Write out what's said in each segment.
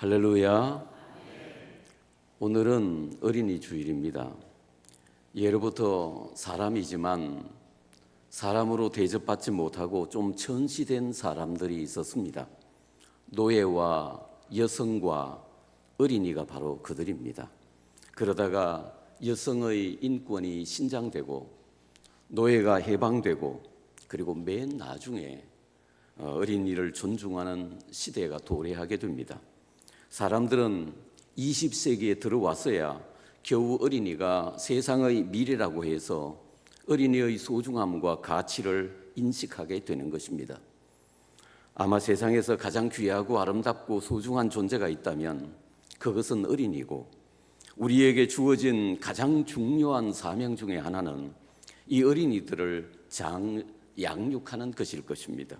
할렐루야. 오늘은 어린이 주일입니다. 예로부터 사람이지만 사람으로 대접받지 못하고 좀 천시된 사람들이 있었습니다. 노예와 여성과 어린이가 바로 그들입니다. 그러다가 여성의 인권이 신장되고 노예가 해방되고 그리고 맨 나중에 어린이를 존중하는 시대가 도래하게 됩니다. 사람들은 20세기에 들어왔어야 겨우 어린이가 세상의 미래라고 해서 어린이의 소중함과 가치를 인식하게 되는 것입니다. 아마 세상에서 가장 귀하고 아름답고 소중한 존재가 있다면 그것은 어린이고, 우리에게 주어진 가장 중요한 사명 중에 하나는 이 어린이들을 양육하는 것일 것입니다.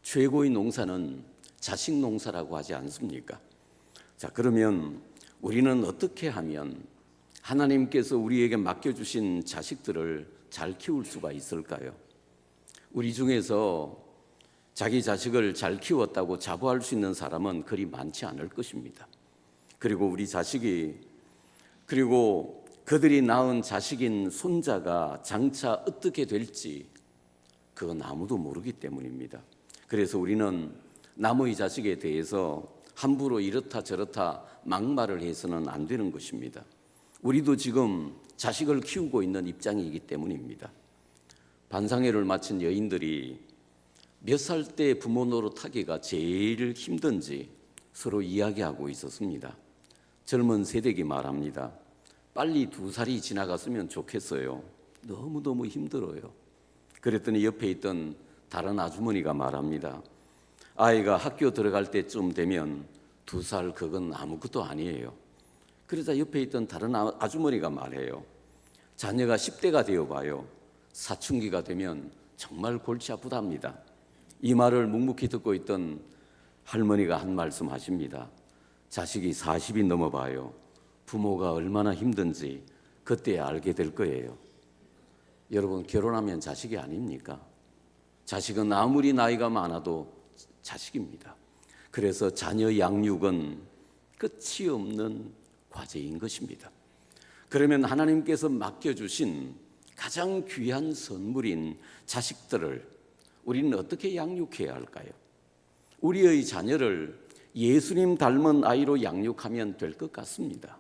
최고의 농사는 자식 농사라고 하지 않습니까? 자, 그러면 우리는 어떻게 하면 하나님께서 우리에게 맡겨주신 자식들을 잘 키울 수가 있을까요? 우리 중에서 자기 자식을 잘 키웠다고 자부할 수 있는 사람은 그리 많지 않을 것입니다. 그리고 우리 자식이, 그리고 그들이 낳은 자식인 손자가 장차 어떻게 될지 그건 아무도 모르기 때문입니다. 그래서 우리는 남의 자식에 대해서 함부로 이렇다 저렇다 막말을 해서는 안 되는 것입니다. 우리도 지금 자식을 키우고 있는 입장이기 때문입니다. 반상회를 마친 여인들이 몇 살 때 부모 노릇하기가 제일 힘든지 서로 이야기하고 있었습니다. 젊은 세대기 말합니다. 빨리 2살이 지나갔으면 좋겠어요. 너무너무 힘들어요. 그랬더니 옆에 있던 다른 아주머니가 말합니다. 아이가 학교 들어갈 때쯤 되면 2살 그건 아무것도 아니에요. 그러자 옆에 있던 다른 아주머니가 말해요. 자녀가 10대가 되어봐요. 사춘기가 되면 정말 골치 아프답니다. 이 말을 묵묵히 듣고 있던 할머니가 한 말씀 하십니다. 자식이 40이 넘어봐요. 부모가 얼마나 힘든지 그때 알게 될 거예요. 여러분, 결혼하면 자식이 아닙니까? 자식은 아무리 나이가 많아도 자식입니다. 그래서 자녀 양육은 끝이 없는 과제인 것입니다. 그러면 하나님께서 맡겨주신 가장 귀한 선물인 자식들을 우리는 어떻게 양육해야 할까요? 우리의 자녀를 예수님 닮은 아이로 양육하면 될 것 같습니다.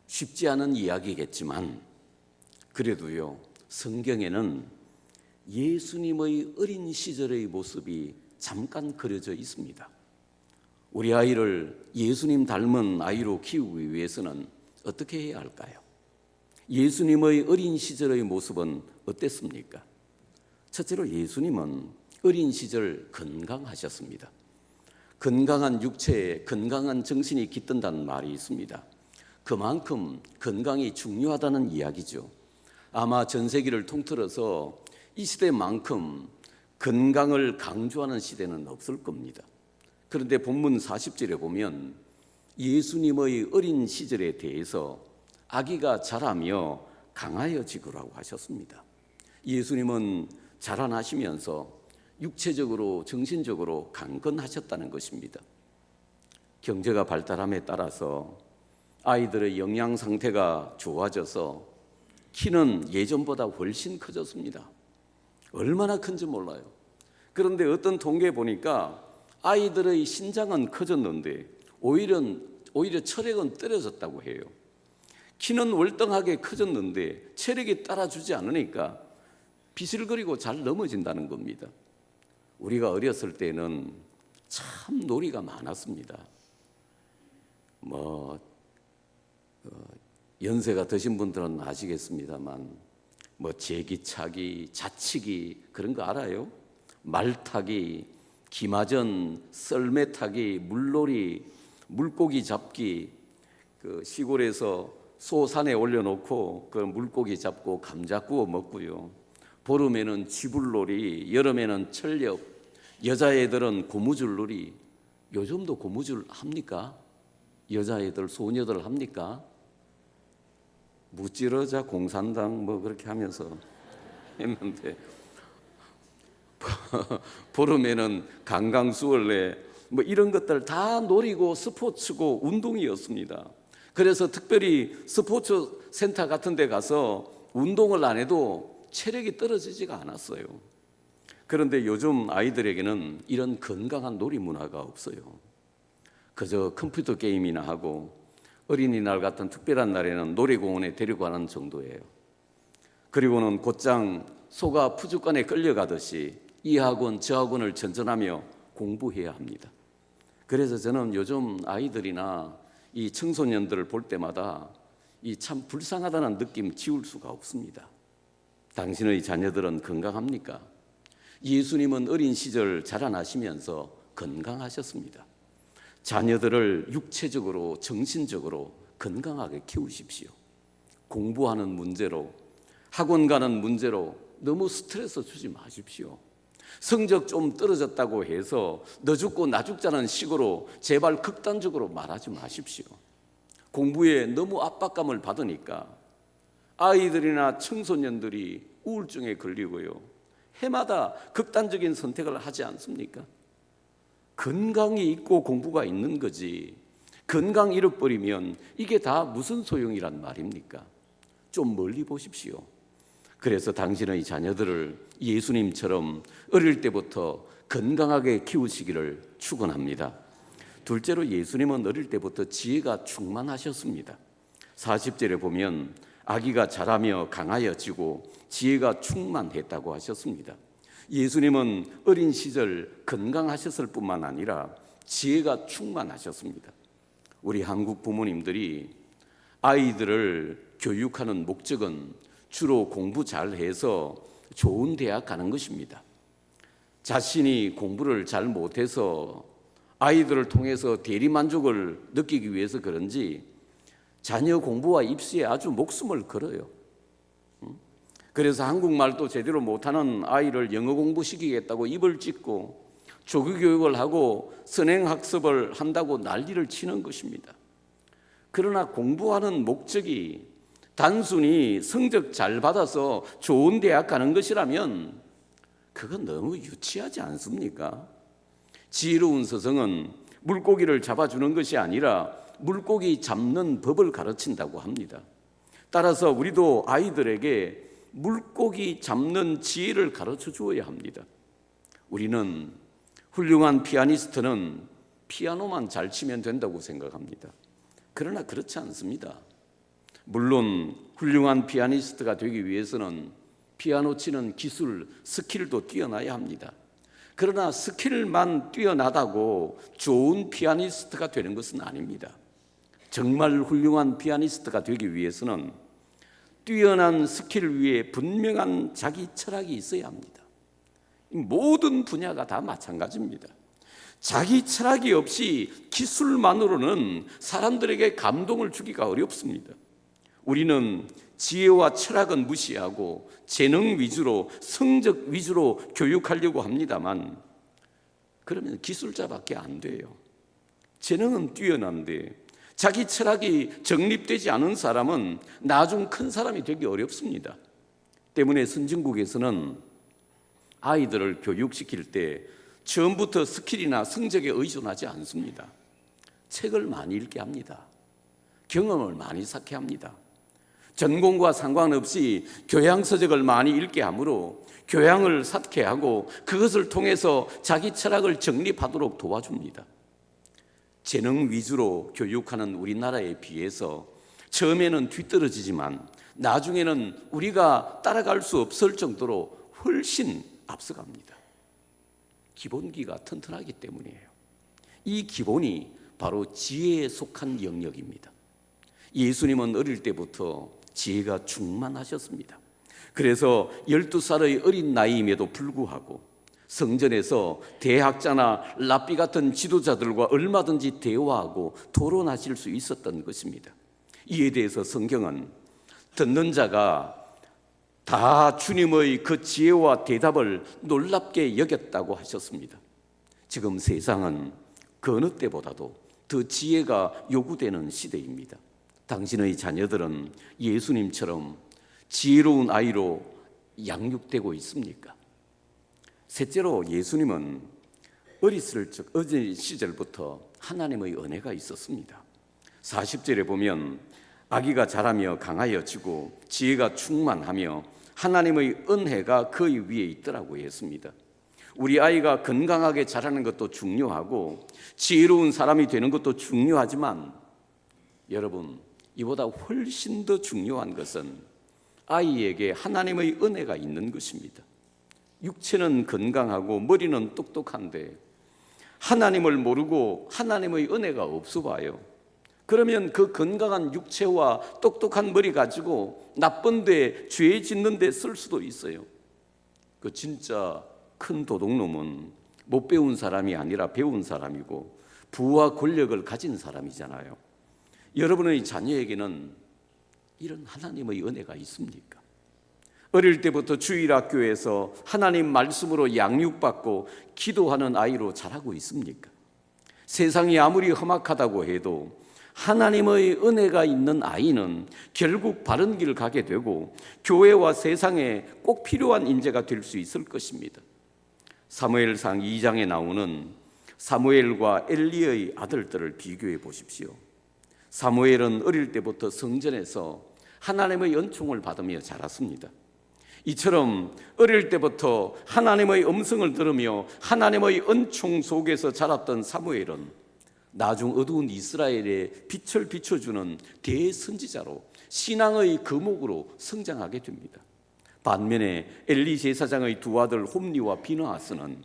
쉽지 않은 이야기겠지만 그래도요, 성경에는 예수님의 어린 시절의 모습이 잠깐 그려져 있습니다. 우리 아이를 예수님 닮은 아이로 키우기 위해서는 어떻게 해야 할까요? 예수님의 어린 시절의 모습은 어땠습니까? 첫째로 예수님은 어린 시절 건강하셨습니다. 건강한 육체에 건강한 정신이 깃든다는 말이 있습니다. 그만큼 건강이 중요하다는 이야기죠. 아마 전 세계를 통틀어서 이 시대만큼 건강을 강조하는 시대는 없을 겁니다. 그런데 본문 40절에 보면 예수님의 어린 시절에 대해서 아기가 자라며 강하여지고라고 하셨습니다. 예수님은 자라나시면서 육체적으로 정신적으로 강건하셨다는 것입니다. 경제가 발달함에 따라서 아이들의 영양 상태가 좋아져서 키는 예전보다 훨씬 커졌습니다. 얼마나 큰지 몰라요. 그런데 어떤 통계에 보니까 아이들의 신장은 커졌는데 오히려 체력은 떨어졌다고 해요. 키는 월등하게 커졌는데 체력이 따라주지 않으니까 비실거리고 잘 넘어진다는 겁니다. 우리가 어렸을 때는 참 놀이가 많았습니다. 연세가 드신 분들은 아시겠습니다만 제기차기, 자치기 그런 거 알아요? 말타기, 기마전, 썰매타기, 물놀이, 물고기 잡기, 그 시골에서 소 산에 올려놓고 그 물고기 잡고 감자 구워 먹고요. 보름에는 쥐불놀이, 여름에는 철렵, 여자애들은 고무줄놀이. 요즘도 고무줄 합니까? 여자애들, 소녀들 합니까? 무찌르자 공산당 그렇게 하면서 했는데 보름에는 강강수월래 뭐 이런 것들 다 노리고 스포츠고 운동이었습니다. 그래서 특별히 스포츠 센터 같은 데 가서 운동을 안 해도 체력이 떨어지지가 않았어요. 그런데 요즘 아이들에게는 이런 건강한 놀이 문화가 없어요. 그저 컴퓨터 게임이나 하고 어린이날 같은 특별한 날에는 놀이공원에 데려가는 정도예요. 그리고는 곧장 소가 푸주간에 끌려가듯이 이 학원 저 학원을 전전하며 공부해야 합니다. 그래서 저는 요즘 아이들이나 이 청소년들을 볼 때마다 이 참 불쌍하다는 느낌 지울 수가 없습니다. 당신의 자녀들은 건강합니까? 예수님은 어린 시절 자라나시면서 건강하셨습니다. 자녀들을 육체적으로 정신적으로 건강하게 키우십시오. 공부하는 문제로 학원 가는 문제로 너무 스트레스 주지 마십시오. 성적 좀 떨어졌다고 해서 너 죽고 나 죽자는 식으로 제발 극단적으로 말하지 마십시오. 공부에 너무 압박감을 받으니까 아이들이나 청소년들이 우울증에 걸리고요. 해마다 극단적인 선택을 하지 않습니까? 건강이 있고 공부가 있는 거지 건강 잃어버리면 이게 다 무슨 소용이란 말입니까? 좀 멀리 보십시오. 그래서 당신의 자녀들을 예수님처럼 어릴 때부터 건강하게 키우시기를 축원합니다. 둘째로 예수님은 어릴 때부터 지혜가 충만하셨습니다. 40절에 보면 아기가 자라며 강하여지고 지혜가 충만했다고 하셨습니다. 예수님은 어린 시절 건강하셨을 뿐만 아니라 지혜가 충만하셨습니다. 우리 한국 부모님들이 아이들을 교육하는 목적은 주로 공부 잘해서 좋은 대학 가는 것입니다. 자신이 공부를 잘 못해서 아이들을 통해서 대리만족을 느끼기 위해서 그런지 자녀 공부와 입시에 아주 목숨을 걸어요. 그래서 한국말도 제대로 못하는 아이를 영어 공부시키겠다고 입을 찢고 조기교육을 하고 선행학습을 한다고 난리를 치는 것입니다. 그러나 공부하는 목적이 단순히 성적 잘 받아서 좋은 대학 가는 것이라면 그건 너무 유치하지 않습니까? 지혜로운 스승은 물고기를 잡아주는 것이 아니라 물고기 잡는 법을 가르친다고 합니다. 따라서 우리도 아이들에게 물고기 잡는 지혜를 가르쳐 주어야 합니다. 우리는 훌륭한 피아니스트는 피아노만 잘 치면 된다고 생각합니다. 그러나 그렇지 않습니다. 물론 훌륭한 피아니스트가 되기 위해서는 피아노 치는 기술, 스킬도 뛰어나야 합니다. 그러나 스킬만 뛰어나다고 좋은 피아니스트가 되는 것은 아닙니다. 정말 훌륭한 피아니스트가 되기 위해서는 뛰어난 스킬 위에 분명한 자기 철학이 있어야 합니다. 모든 분야가 다 마찬가지입니다. 자기 철학이 없이 기술만으로는 사람들에게 감동을 주기가 어렵습니다. 우리는 지혜와 철학은 무시하고 재능 위주로, 성적 위주로 교육하려고 합니다만 그러면 기술자밖에 안 돼요. 재능은 뛰어난데 자기 철학이 정립되지 않은 사람은 나중 큰 사람이 되기 어렵습니다. 때문에 선진국에서는 아이들을 교육시킬 때 처음부터 스킬이나 성적에 의존하지 않습니다. 책을 많이 읽게 합니다. 경험을 많이 쌓게 합니다. 전공과 상관없이 교양서적을 많이 읽게 하므로 교양을 쌓게 하고 그것을 통해서 자기 철학을 정립하도록 도와줍니다. 재능 위주로 교육하는 우리나라에 비해서 처음에는 뒤떨어지지만 나중에는 우리가 따라갈 수 없을 정도로 훨씬 앞서갑니다. 기본기가 튼튼하기 때문이에요. 이 기본이 바로 지혜에 속한 영역입니다. 예수님은 어릴 때부터 지혜가 충만하셨습니다. 그래서 12살의 어린 나이임에도 불구하고 성전에서 대학자나 랍비 같은 지도자들과 얼마든지 대화하고 토론하실 수 있었던 것입니다. 이에 대해서 성경은 듣는 자가 다 주님의 그 지혜와 대답을 놀랍게 여겼다고 하셨습니다. 지금 세상은 그 어느 때보다도 더 지혜가 요구되는 시대입니다. 당신의 자녀들은 예수님처럼 지혜로운 아이로 양육되고 있습니까? 셋째로 예수님은 어린 시절부터 하나님의 은혜가 있었습니다. 40절에 보면 아기가 자라며 강하여지고 지혜가 충만하며 하나님의 은혜가 그의 위에 있더라고 했습니다. 우리 아이가 건강하게 자라는 것도 중요하고 지혜로운 사람이 되는 것도 중요하지만 여러분, 이보다 훨씬 더 중요한 것은 아이에게 하나님의 은혜가 있는 것입니다. 육체는 건강하고 머리는 똑똑한데 하나님을 모르고 하나님의 은혜가 없어 봐요. 그러면 그 건강한 육체와 똑똑한 머리 가지고 나쁜 데, 죄 짓는 데 쓸 수도 있어요. 그 진짜 큰 도둑놈은 못 배운 사람이 아니라 배운 사람이고 부와 권력을 가진 사람이잖아요. 여러분의 자녀에게는 이런 하나님의 은혜가 있습니까? 어릴 때부터 주일학교에서 하나님 말씀으로 양육받고 기도하는 아이로 자라고 있습니까? 세상이 아무리 험악하다고 해도 하나님의 은혜가 있는 아이는 결국 바른 길 가게 되고 교회와 세상에 꼭 필요한 인재가 될 수 있을 것입니다. 사무엘상 2장에 나오는 사무엘과 엘리의 아들들을 비교해 보십시오. 사무엘은 어릴 때부터 성전에서 하나님의 은총을 받으며 자랐습니다. 이처럼 어릴 때부터 하나님의 음성을 들으며 하나님의 은총 속에서 자랐던 사무엘은 나중 어두운 이스라엘에 빛을 비춰주는 대선지자로 신앙의 거목으로 성장하게 됩니다. 반면에 엘리 제사장의 두 아들 홈리와 비느하스는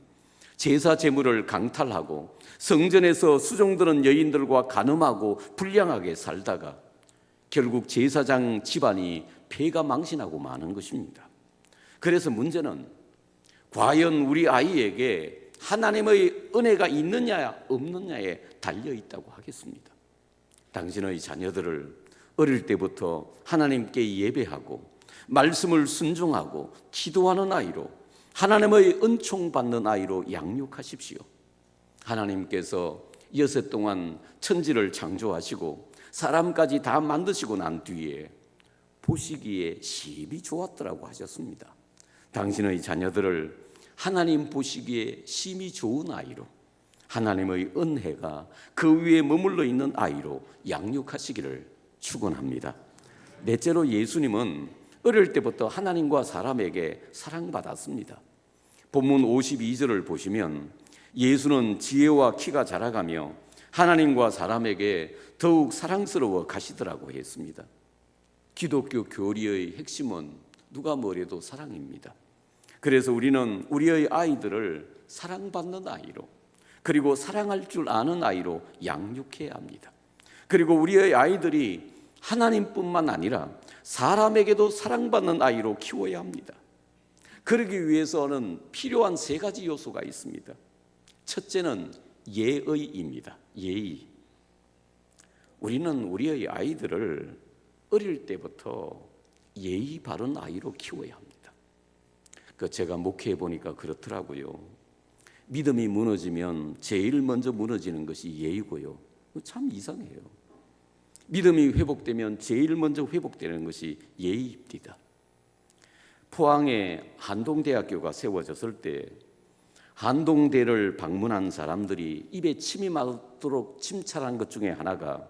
제사 제물을 강탈하고 성전에서 수종드는 여인들과 간음하고 불량하게 살다가 결국 제사장 집안이 폐가 망신하고 마는 것입니다. 그래서 문제는 과연 우리 아이에게 하나님의 은혜가 있느냐 없느냐에 달려있다고 하겠습니다. 당신의 자녀들을 어릴 때부터 하나님께 예배하고 말씀을 순종하고 기도하는 아이로, 하나님의 은총 받는 아이로 양육하십시오. 하나님께서 여섯 동안 천지를 창조하시고 사람까지 다 만드시고 난 뒤에 보시기에 심히 좋았더라고 하셨습니다. 당신의 자녀들을 하나님 보시기에 심히 좋은 아이로, 하나님의 은혜가 그 위에 머물러 있는 아이로 양육하시기를 축원합니다. 넷째로, 예수님은 어릴 때부터 하나님과 사람에게 사랑받았습니다. 본문 52절을 보시면 예수는 지혜와 키가 자라가며 하나님과 사람에게 더욱 사랑스러워 가시더라고 했습니다. 기독교 교리의 핵심은 누가 뭐래도 사랑입니다. 그래서 우리는 우리의 아이들을 사랑받는 아이로, 그리고 사랑할 줄 아는 아이로 양육해야 합니다. 그리고 우리의 아이들이 하나님뿐만 아니라 사람에게도 사랑받는 아이로 키워야 합니다. 그러기 위해서는 필요한 세 가지 요소가 있습니다. 첫째는 예의입니다. 예의. 우리는 우리의 아이들을 어릴 때부터 예의 바른 아이로 키워야 합니다. 제가 목회해 보니까 그렇더라고요. 믿음이 무너지면 제일 먼저 무너지는 것이 예의고요. 참 이상해요. 믿음이 회복되면 제일 먼저 회복되는 것이 예의입니다. 포항에 한동대학교가 세워졌을 때 한동대를 방문한 사람들이 입에 침이 맺도록 침찰한 것 중에 하나가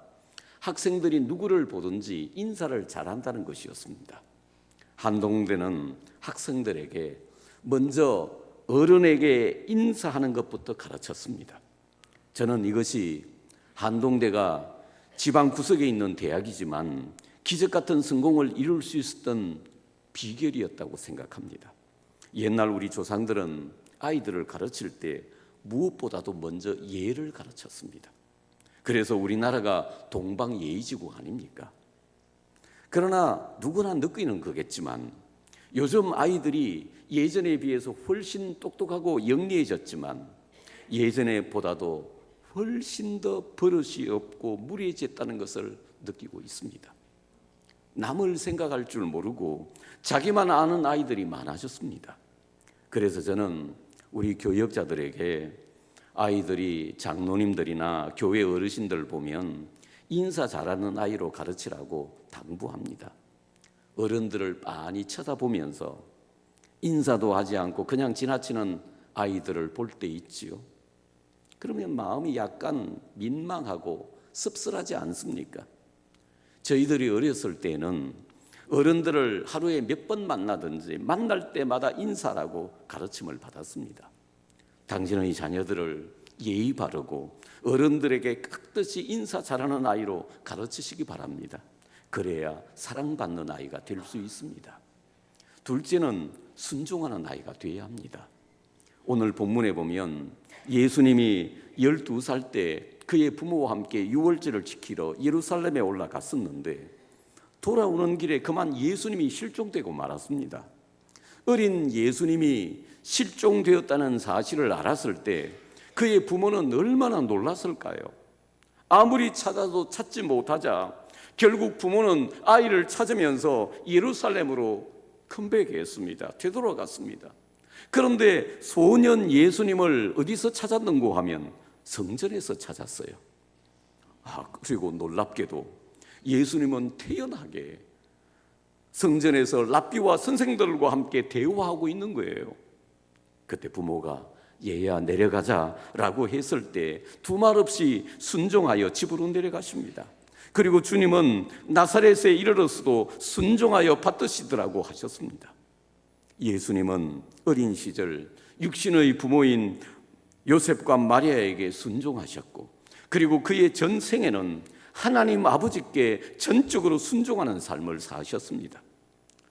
학생들이 누구를 보든지 인사를 잘한다는 것이었습니다. 한동대는 학생들에게 먼저 어른에게 인사하는 것부터 가르쳤습니다. 저는 이것이 한동대가 지방 구석에 있는 대학이지만 기적 같은 성공을 이룰 수 있었던 비결이었다고 생각합니다. 옛날 우리 조상들은 아이들을 가르칠 때 무엇보다도 먼저 예를 가르쳤습니다. 그래서 우리나라가 동방예의지국 아닙니까? 그러나 누구나 느끼는 거겠지만 요즘 아이들이 예전에 비해서 훨씬 똑똑하고 영리해졌지만 예전에 보다도 훨씬 더 버릇이 없고 무례해졌다는 것을 느끼고 있습니다. 남을 생각할 줄 모르고 자기만 아는 아이들이 많아졌습니다. 그래서 저는 우리 교역자들에게 아이들이 장로님들이나 교회 어르신들 보면 인사 잘하는 아이로 가르치라고 당부합니다. 어른들을 빤히 쳐다보면서 인사도 하지 않고 그냥 지나치는 아이들을 볼 때 있지요. 그러면 마음이 약간 민망하고 씁쓸하지 않습니까? 저희들이 어렸을 때는 어른들을 하루에 몇 번 만나든지 만날 때마다 인사라고 가르침을 받았습니다. 당신의 자녀들을 예의 바르고 어른들에게 깍듯이 인사 잘하는 아이로 가르치시기 바랍니다. 그래야 사랑받는 아이가 될 수 있습니다. 둘째는 순종하는 아이가 되어야 합니다. 오늘 본문에 보면 예수님이 12살 때 그의 부모와 함께 유월절을 지키러 예루살렘에 올라갔었는데 돌아오는 길에 그만 예수님이 실종되고 말았습니다. 어린 예수님이 실종되었다는 사실을 알았을 때 그의 부모는 얼마나 놀랐을까요? 아무리 찾아도 찾지 못하자 결국 부모는 아이를 찾으면서 예루살렘으로 컴백했습니다. 되돌아갔습니다. 그런데 소년 예수님을 어디서 찾았는고 하면 성전에서 찾았어요. 그리고 놀랍게도 예수님은 태연하게 성전에서 랍비와 선생들과 함께 대화하고 있는 거예요. 그때 부모가 얘야 내려가자라고 했을 때 두 말 없이 순종하여 집으로 내려가십니다. 그리고 주님은 나사렛에 이르렀어도 순종하여 받드시더라고 하셨습니다. 예수님은 어린 시절 육신의 부모인 요셉과 마리아에게 순종하셨고 그리고 그의 전생에는 하나님 아버지께 전적으로 순종하는 삶을 사셨습니다.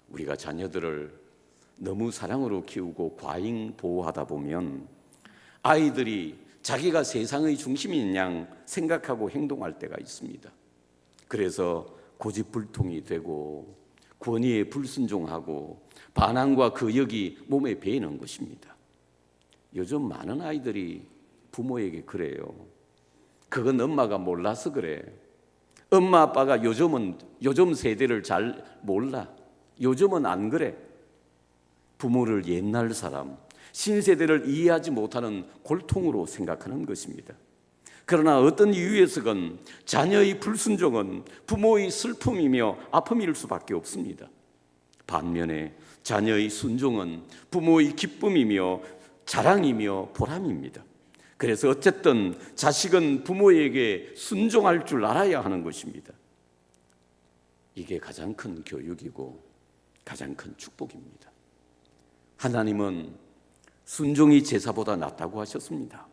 우리가 자녀들을 너무 사랑으로 키우고 과잉 보호하다 보면 아이들이 자기가 세상의 중심인 양 생각하고 행동할 때가 있습니다. 그래서 고집불통이 되고 권위에 불순종하고 반항과 거역이 몸에 배이는 것입니다. 요즘 많은 아이들이 부모에게 그래요. 그건 엄마가 몰라서 그래. 엄마 아빠가 요즘 세대를 잘 몰라. 요즘은 안 그래. 부모를 옛날 사람, 신세대를 이해하지 못하는 골통으로 생각하는 것입니다. 그러나 어떤 이유에서건 자녀의 불순종은 부모의 슬픔이며 아픔일 수밖에 없습니다. 반면에 자녀의 순종은 부모의 기쁨이며 자랑이며 보람입니다. 그래서 어쨌든 자식은 부모에게 순종할 줄 알아야 하는 것입니다. 이게 가장 큰 교육이고 가장 큰 축복입니다. 하나님은 순종이 제사보다 낫다고 하셨습니다.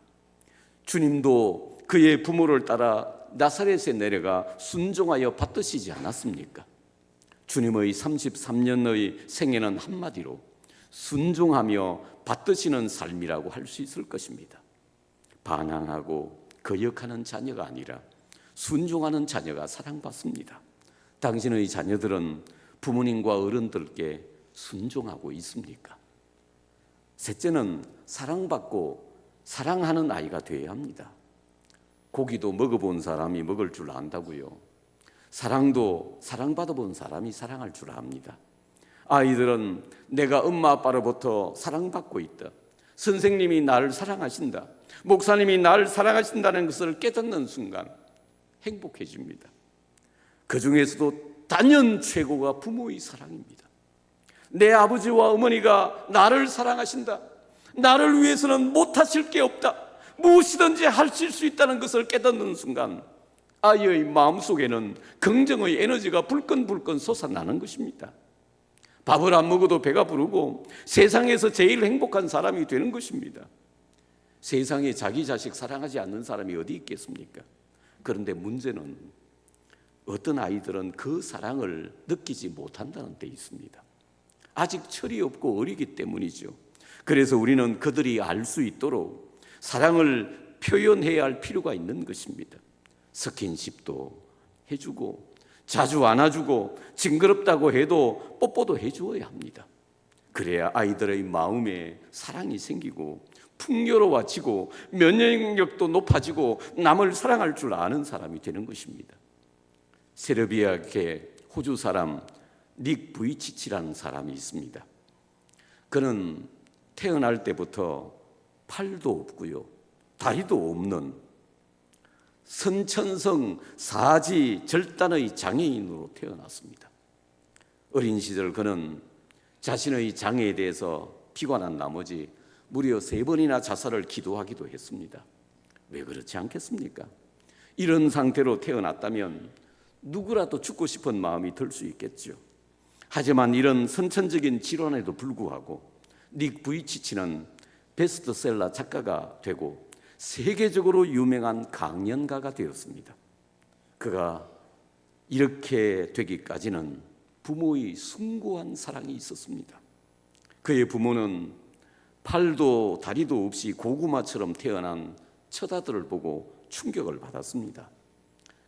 주님도 그의 부모를 따라 나사렛에 내려가 순종하여 받드시지 않았습니까? 주님의 33년의 생애는 한마디로 순종하며 받드시는 삶이라고 할 수 있을 것입니다. 반항하고 거역하는 자녀가 아니라 순종하는 자녀가 사랑받습니다. 당신의 자녀들은 부모님과 어른들께 순종하고 있습니까? 셋째는 사랑받고 사랑하는 아이가 되어야 합니다. 고기도 먹어본 사람이 먹을 줄 안다고요. 사랑도 사랑받아본 사람이 사랑할 줄 압니다. 아이들은 내가 엄마 아빠로부터 사랑받고 있다. 선생님이 나를 사랑하신다. 목사님이 나를 사랑하신다는 것을 깨닫는 순간 행복해집니다. 그 중에서도 단연 최고가 부모의 사랑입니다. 내 아버지와 어머니가 나를 사랑하신다. 나를 위해서는 못하실 게 없다. 무엇이든지 하실 수 있다는 것을 깨닫는 순간 아이의 마음속에는 긍정의 에너지가 불끈불끈 솟아나는 것입니다. 밥을 안 먹어도 배가 부르고 세상에서 제일 행복한 사람이 되는 것입니다. 세상에 자기 자식 사랑하지 않는 사람이 어디 있겠습니까? 그런데 문제는 어떤 아이들은 그 사랑을 느끼지 못한다는 데 있습니다. 아직 철이 없고 어리기 때문이죠. 그래서 우리는 그들이 알 수 있도록 사랑을 표현해야 할 필요가 있는 것입니다. 스킨십도 해주고 자주 안아주고 징그럽다고 해도 뽀뽀도 해주어야 합니다. 그래야 아이들의 마음에 사랑이 생기고 풍요로워지고 면역력도 높아지고 남을 사랑할 줄 아는 사람이 되는 것입니다. 세르비아계 호주 사람 닉 부이치치라는 사람이 있습니다. 그는 태어날 때부터 팔도 없고요, 다리도 없는 선천성 사지 절단의 장애인으로 태어났습니다. 어린 시절 그는 자신의 장애에 대해서 비관한 나머지 무려 3번이나 자살을 기도하기도 했습니다. 왜 그렇지 않겠습니까? 이런 상태로 태어났다면 누구라도 죽고 싶은 마음이 들 수 있겠죠. 하지만 이런 선천적인 질환에도 불구하고 닉 부이치치는 베스트셀러 작가가 되고 세계적으로 유명한 강연가가 되었습니다. 그가 이렇게 되기까지는 부모의 숭고한 사랑이 있었습니다. 그의 부모는 팔도 다리도 없이 고구마처럼 태어난 처자들을 보고 충격을 받았습니다.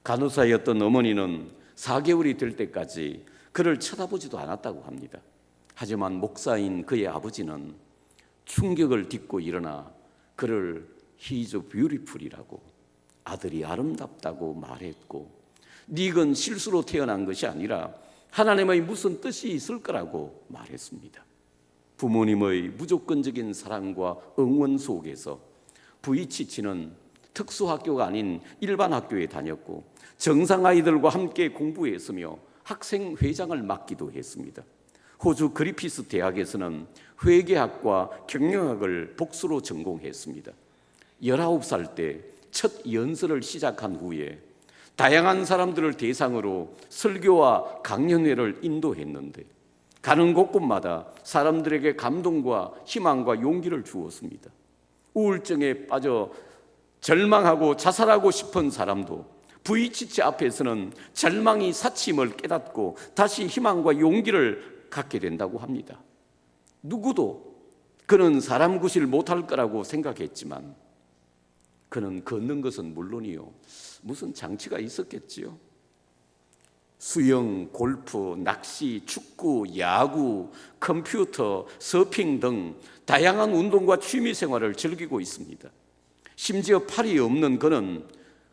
간호사였던 어머니는 4개월이 될 때까지 그를 쳐다보지도 않았다고 합니다. 하지만 목사인 그의 아버지는 충격을 딛고 일어나 그를 He's beautiful이라고, 아들이 아름답다고 말했고, 닉은 실수로 태어난 것이 아니라 하나님의 무슨 뜻이 있을 거라고 말했습니다. 부모님의 무조건적인 사랑과 응원 속에서 부이치치는 특수학교가 아닌 일반 학교에 다녔고 정상 아이들과 함께 공부했으며 학생회장을 맡기도 했습니다. 호주 그리피스 대학에서는 회계학과 경영학을 복수로 전공했습니다. 19살 때 첫 연설을 시작한 후에 다양한 사람들을 대상으로 설교와 강연회를 인도했는데 가는 곳곳마다 사람들에게 감동과 희망과 용기를 주었습니다. 우울증에 빠져 절망하고 자살하고 싶은 사람도 부이치치 앞에서는 절망이 사침을 깨닫고 다시 희망과 용기를 갖게 된다고 합니다. 누구도 그는 사람 구실 못할 거라고 생각했지만 그는 걷는 것은 물론이요, 무슨 장치가 있었겠지요. 수영, 골프, 낚시, 축구, 야구, 컴퓨터, 서핑 등 다양한 운동과 취미 생활을 즐기고 있습니다. 심지어 팔이 없는 그는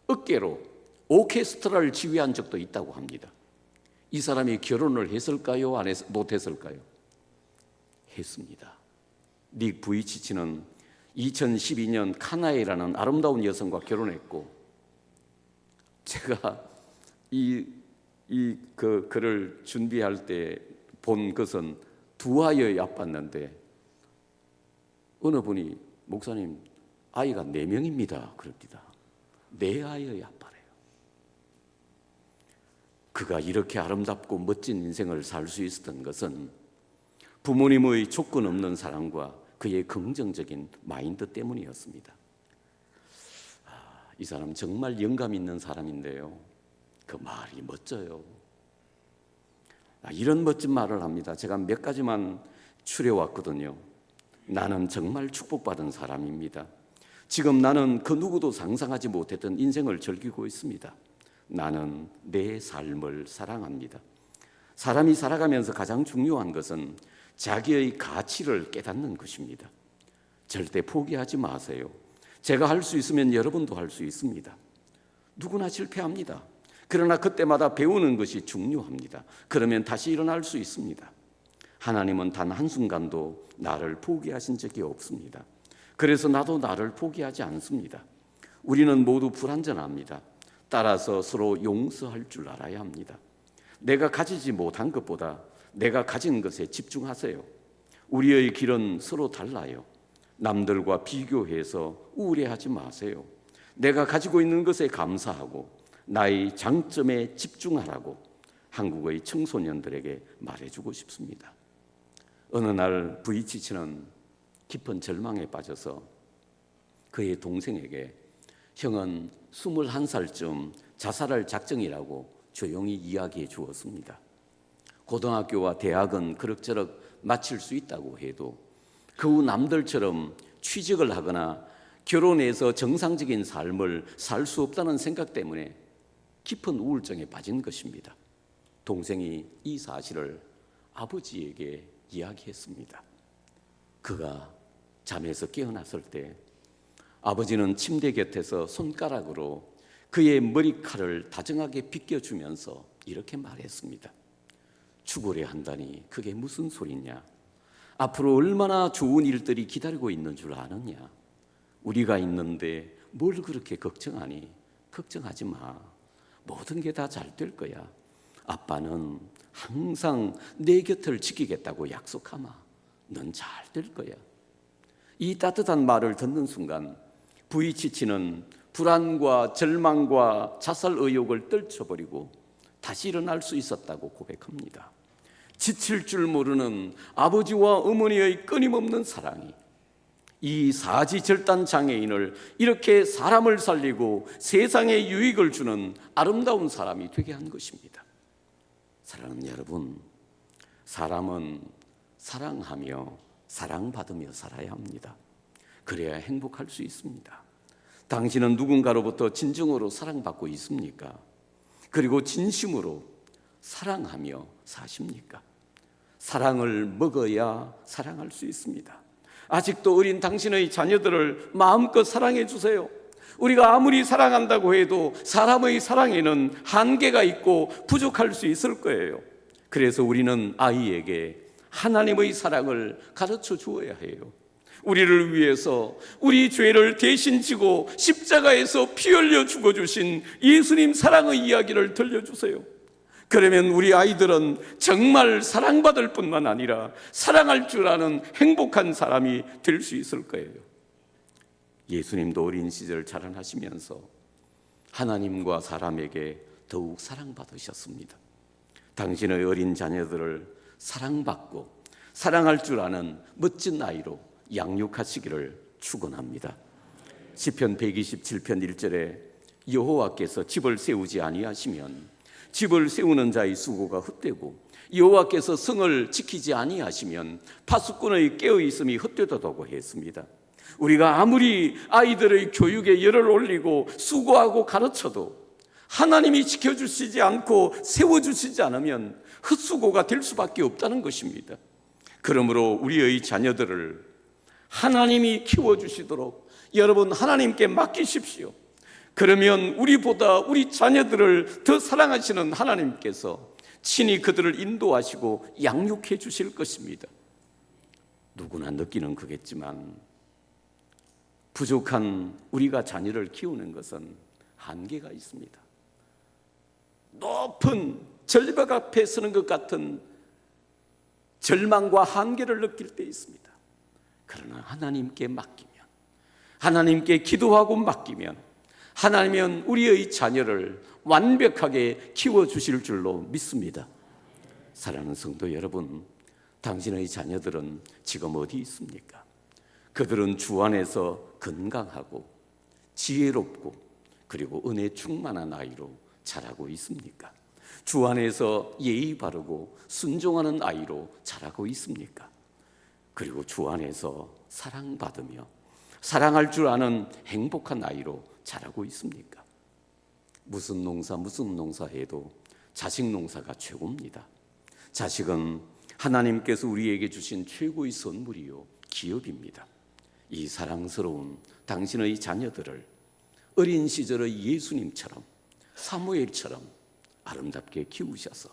어깨로 오케스트라를 지휘한 적도 있다고 합니다. 이 사람이 결혼을 했을까요? 못했을까요? 했습니다. 닉 부이치치는 2012년 카나에라는 아름다운 여성과 결혼했고, 제가 그 글을 준비할 때 본 것은 두 아이의 아빠인데 어느 분이 목사님 아이가 4명입니다 그럽니다. 4아이의 아빠래요. 그가 이렇게 아름답고 멋진 인생을 살 수 있었던 것은 부모님의 조건 없는 사랑과 그의 긍정적인 마인드 때문이었습니다. 이 사람 정말 영감 있는 사람인데요, 그 말이 멋져요. 이런 멋진 말을 합니다. 제가 몇 가지만 추려왔거든요. 나는 정말 축복받은 사람입니다. 지금 나는 그 누구도 상상하지 못했던 인생을 즐기고 있습니다. 나는 내 삶을 사랑합니다. 사람이 살아가면서 가장 중요한 것은 자기의 가치를 깨닫는 것입니다. 절대 포기하지 마세요. 제가 할 수 있으면 여러분도 할 수 있습니다. 누구나 실패합니다. 그러나 그때마다 배우는 것이 중요합니다. 그러면 다시 일어날 수 있습니다. 하나님은 단 한순간도 나를 포기하신 적이 없습니다. 그래서 나도 나를 포기하지 않습니다. 우리는 모두 불완전합니다. 따라서 서로 용서할 줄 알아야 합니다. 내가 가지지 못한 것보다 내가 가진 것에 집중하세요. 우리의 길은 서로 달라요. 남들과 비교해서 우울해하지 마세요. 내가 가지고 있는 것에 감사하고 나의 장점에 집중하라고 한국의 청소년들에게 말해주고 싶습니다. 어느 날 부이치치는 깊은 절망에 빠져서 그의 동생에게 형은 21살쯤 자살할 작정이라고 조용히 이야기해 주었습니다. 고등학교와 대학은 그럭저럭 마칠 수 있다고 해도 그 후 남들처럼 취직을 하거나 결혼해서 정상적인 삶을 살 수 없다는 생각 때문에 깊은 우울증에 빠진 것입니다. 동생이 이 사실을 아버지에게 이야기했습니다. 그가 잠에서 깨어났을 때 아버지는 침대 곁에서 손가락으로 그의 머리칼을 다정하게 빗겨주면서 이렇게 말했습니다. 죽으려 한다니 그게 무슨 소리냐? 앞으로 얼마나 좋은 일들이 기다리고 있는 줄 아느냐? 우리가 있는데 뭘 그렇게 걱정하니? 걱정하지 마. 모든 게 다 잘 될 거야. 아빠는 항상 내 곁을 지키겠다고 약속하마. 넌 잘 될 거야. 이 따뜻한 말을 듣는 순간 부이치치는 불안과 절망과 자살 의욕을 떨쳐버리고 다시 일어날 수 있었다고 고백합니다. 지칠 줄 모르는 아버지와 어머니의 끊임없는 사랑이 이 사지절단 장애인을 이렇게 사람을 살리고 세상에 유익을 주는 아름다운 사람이 되게 한 것입니다. 사랑하는 여러분, 사람은 사랑하며 사랑받으며 살아야 합니다. 그래야 행복할 수 있습니다. 당신은 누군가로부터 진정으로 사랑받고 있습니까? 그리고 진심으로 사랑하며 사십니까? 사랑을 먹어야 사랑할 수 있습니다. 아직도 어린 당신의 자녀들을 마음껏 사랑해 주세요. 우리가 아무리 사랑한다고 해도 사람의 사랑에는 한계가 있고 부족할 수 있을 거예요. 그래서 우리는 아이에게 하나님의 사랑을 가르쳐 주어야 해요. 우리를 위해서 우리 죄를 대신 지고 십자가에서 피 흘려 죽어주신 예수님 사랑의 이야기를 들려주세요. 그러면 우리 아이들은 정말 사랑받을 뿐만 아니라 사랑할 줄 아는 행복한 사람이 될 수 있을 거예요. 예수님도 어린 시절 자라나시면서 하나님과 사람에게 더욱 사랑받으셨습니다. 당신의 어린 자녀들을 사랑받고 사랑할 줄 아는 멋진 아이로 양육하시기를 축원합니다. 시편 127편 1절에 여호와께서 집을 세우지 아니하시면 집을 세우는 자의 수고가 헛되고 여호와께서 성을 지키지 아니하시면 파수꾼의 깨어있음이 헛되도다고 했습니다. 우리가 아무리 아이들의 교육에 열을 올리고 수고하고 가르쳐도 하나님이 지켜주시지 않고 세워주시지 않으면 헛수고가 될 수밖에 없다는 것입니다. 그러므로 우리의 자녀들을 하나님이 키워주시도록 여러분 하나님께 맡기십시오. 그러면 우리보다 우리 자녀들을 더 사랑하시는 하나님께서 친히 그들을 인도하시고 양육해 주실 것입니다. 누구나 느끼는 거겠지만 부족한 우리가 자녀를 키우는 것은 한계가 있습니다. 높은 절벽 앞에 서는 것 같은 절망과 한계를 느낄 때 있습니다. 그러나 하나님께 맡기면, 하나님께 기도하고 맡기면 하나님은 우리의 자녀를 완벽하게 키워주실 줄로 믿습니다. 사랑하는 성도 여러분, 당신의 자녀들은 지금 어디 있습니까? 그들은 주 안에서 건강하고 지혜롭고 그리고 은혜 충만한 아이로 자라고 있습니까? 주 안에서 예의 바르고 순종하는 아이로 자라고 있습니까? 그리고 주 안에서 사랑받으며 사랑할 줄 아는 행복한 아이로 자라고 있습니까? 무슨 농사 해도 자식 농사가 최고입니다. 자식은 하나님께서 우리에게 주신 최고의 선물이요 기업입니다. 이 사랑스러운 당신의 자녀들을 어린 시절의 예수님처럼 사무엘처럼 아름답게 키우셔서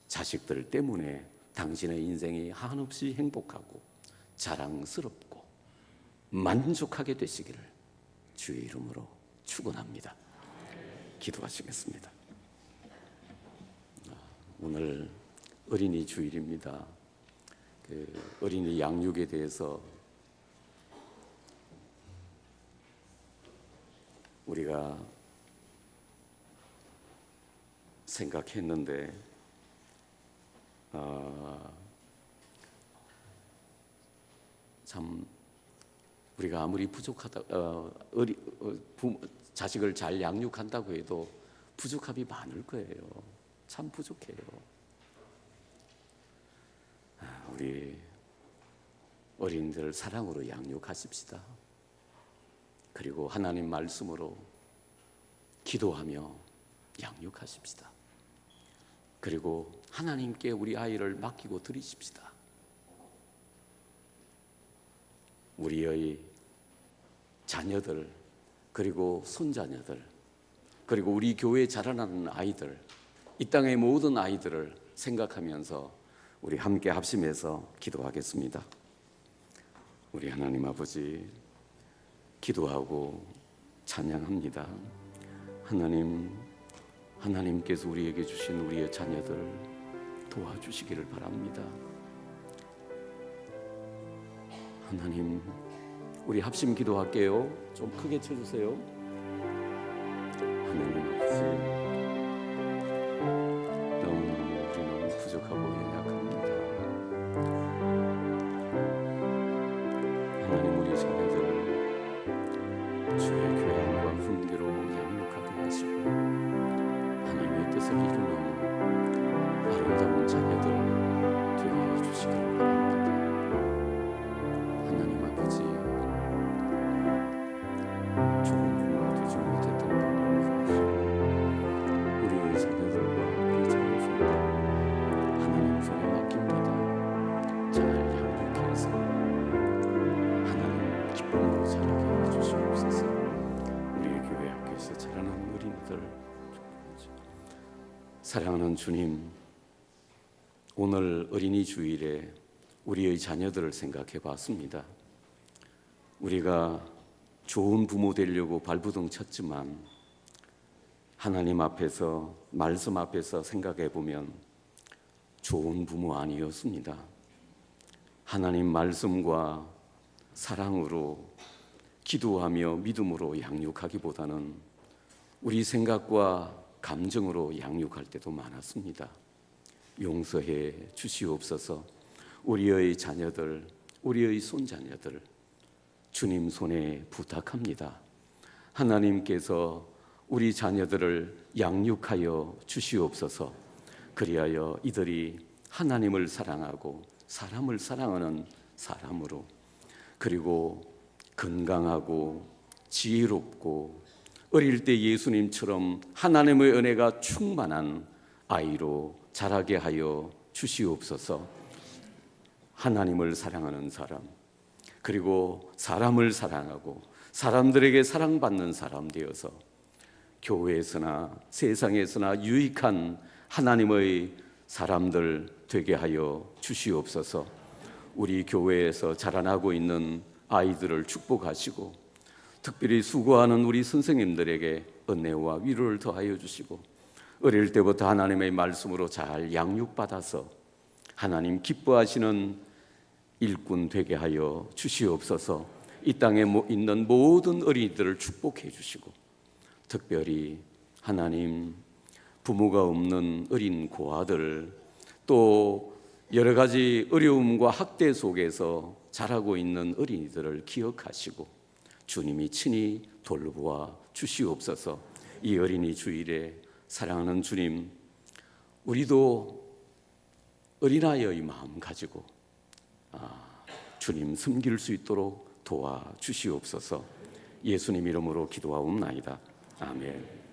자식들 때문에 당신의 인생이 한없이 행복하고 자랑스럽고 만족하게 되시기를 주의 이름으로 축원합니다. 기도하시겠습니다. 오늘 어린이 주일입니다. 어린이 양육에 대해서 우리가 생각했는데 참 우리가 아무리 부족하다 자식을 잘 양육한다고 해도 부족함이 많을 거예요. 참 부족해요. 우리 어린이들 사랑으로 양육하십시다. 그리고 하나님 말씀으로 기도하며 양육하십시다. 그리고 하나님께 우리 아이를 맡기고 드리십시다. 우리의 자녀들 그리고 손자녀들 그리고 우리 교회에 자라나는 아이들 이 땅의 모든 아이들을 생각하면서 우리 함께 합심해서 기도하겠습니다. 우리 하나님 아버지 기도하고 찬양합니다. 하나님께서 우리에게 주신 우리의 자녀들 도와주시기를 바랍니다. 하나님, 우리 합심 기도할게요. 좀 크게 쳐주세요. 이루는 아름다운 자녀들 되게 해주시기를 바랍니다. 하나님 아버지, 좋은 부모가 되지 못했던 걸 용서하시고 우리의 자녀들과 우리 자녀들과 하나님 손에 맡깁니다. 잘 양육해서 하나님 기쁨으로 자라게 해주시옵소서. 우리의 교회 학교에서 자라는 어린이들 사랑하는 주님, 오늘 어린이 주일에 우리의 자녀들을 생각해 봤습니다. 우리가 좋은 부모 되려고 발부둥 쳤지만 하나님 앞에서, 말씀 앞에서 생각해 보면 좋은 부모 아니었습니다. 하나님 말씀과 사랑으로 기도하며 믿음으로 양육하기보다는 우리 생각과 감정으로 양육할 때도 많았습니다. 용서해 주시옵소서. 우리의 자녀들, 우리의 손자녀들 주님 손에 부탁합니다. 하나님께서 우리 자녀들을 양육하여 주시옵소서. 그리하여 이들이 하나님을 사랑하고 사람을 사랑하는 사람으로, 그리고 건강하고 지혜롭고 어릴 때 예수님처럼 하나님의 은혜가 충만한 아이로 자라게 하여 주시옵소서. 하나님을 사랑하는 사람, 그리고 사람을 사랑하고 사람들에게 사랑받는 사람 되어서 교회에서나 세상에서나 유익한 하나님의 사람들 되게 하여 주시옵소서. 우리 교회에서 자라나고 있는 아이들을 축복하시고 특별히 수고하는 우리 선생님들에게 은혜와 위로를 더하여 주시고 어릴 때부터 하나님의 말씀으로 잘 양육받아서 하나님 기뻐하시는 일꾼 되게 하여 주시옵소서. 이 땅에 있는 모든 어린이들을 축복해 주시고 특별히 하나님 부모가 없는 어린 고아들, 또 여러 가지 어려움과 학대 속에서 자라고 있는 어린이들을 기억하시고 주님이 친히 돌보아 주시옵소서. 이 어린이 주일에 사랑하는 주님, 우리도 어린아이의 마음 가지고 주님 섬길 수 있도록 도와주시옵소서. 예수님 이름으로 기도하옵나이다. 아멘.